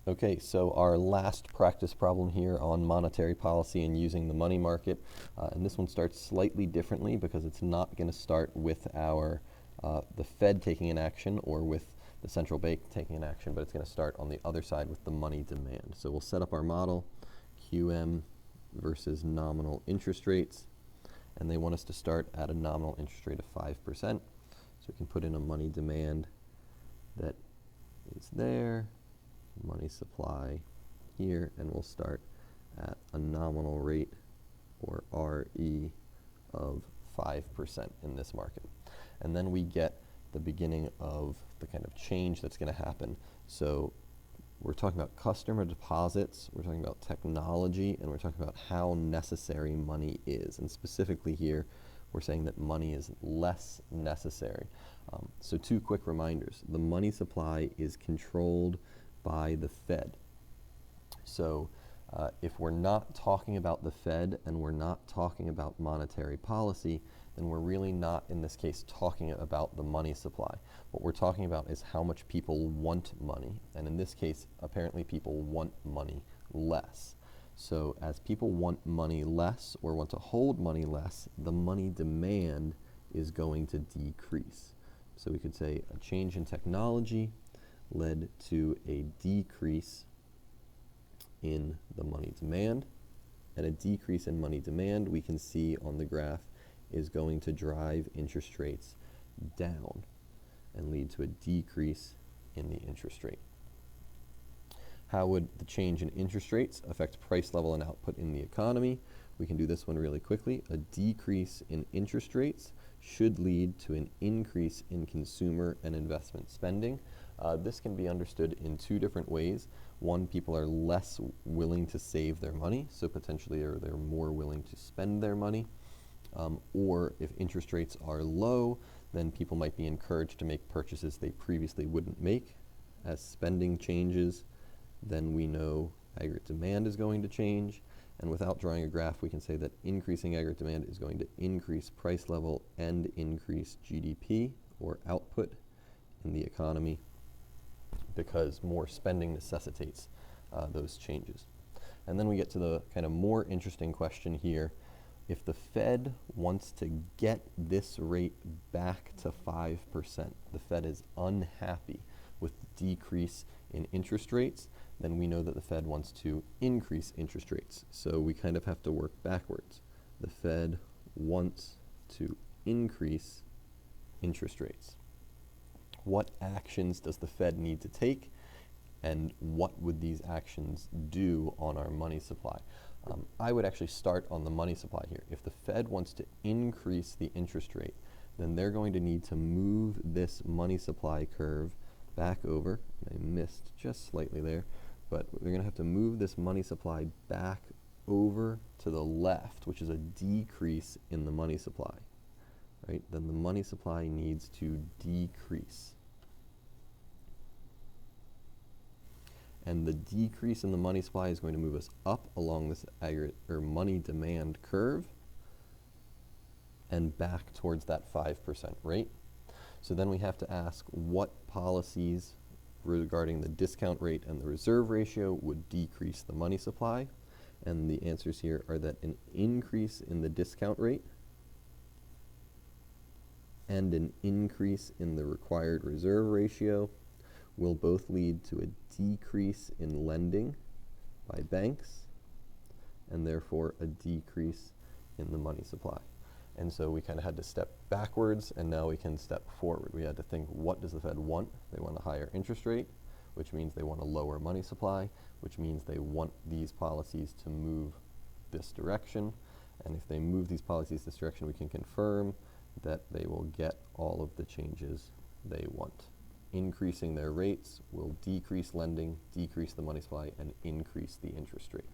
Okay, so our last practice problem here on monetary policy and using the money market, and this one starts slightly differently because it's not going to start with the Fed taking an action or with the central bank taking an action, but it's going to start on the other side with the money demand. So we'll set up our model, QM versus nominal interest rates, and they want us to start at a nominal interest rate of 5%. So we can put in a money demand that is there, money supply here, and we'll start at a nominal rate, or RE, of 5% in this market. And then we get the beginning of the kind of change that's going to happen. So we're talking about customer deposits, we're talking about technology, and we're talking about how necessary money is. And specifically here, we're saying that money is less necessary. So two quick reminders. The money supply is controlled by the Fed. So if we're not talking about the Fed and we're not talking about monetary policy, then we're really not, in this case, talking about the money supply. What we're talking about is how much people want money, and in this case, apparently people want money less. So as people want money less or want to hold money less, the money demand is going to decrease. So we could say a change in technology led to a decrease in the money demand, and a decrease in money demand, we can see on the graph, is going to drive interest rates down and lead to a decrease in the interest rate. How would the change in interest rates affect price level and output in the economy? We can do this one really quickly. A decrease in interest rates should lead to an increase in consumer and investment spending. This can be understood in two different ways. One, people are less willing to save their money, so potentially they're more willing to spend their money. Or if interest rates are low, then people might be encouraged to make purchases they previously wouldn't make. As spending changes, then we know aggregate demand is going to change. And without drawing a graph, we can say that increasing aggregate demand is going to increase price level and increase GDP, or output, in the economy, because more spending necessitates those changes. And then we get to the kind of more interesting question here. If the Fed wants to get this rate back to 5%, the Fed is unhappy with the decrease in interest rates, then we know that the Fed wants to increase interest rates. So we kind of have to work backwards. The Fed wants to increase interest rates. What actions does the Fed need to take, and what would these actions do on our money supply? I would actually start on the money supply here. If the Fed wants to increase the interest rate, then they're going to need to move this money supply curve back over. I missed just slightly there, but they're going to have to move this money supply back over to the left, which is a decrease in the money supply. Right? Then the money supply needs to decrease. And the decrease in the money supply is going to move us up along this aggregate or money demand curve and back towards that 5% rate. So then we have to ask what policies regarding the discount rate and the reserve ratio would decrease the money supply. And the answers here are that an increase in the discount rate and an increase in the required reserve ratio will both lead to a decrease in lending by banks, and therefore a decrease in the money supply. And so we kind of had to step backwards, and now we can step forward. We had to think, what does the Fed want? They want a higher interest rate, which means they want a lower money supply, which means they want these policies to move this direction. And if they move these policies this direction, we can confirm that they will get all of the changes they want. Increasing their rates will decrease lending, decrease the money supply, and increase the interest rate.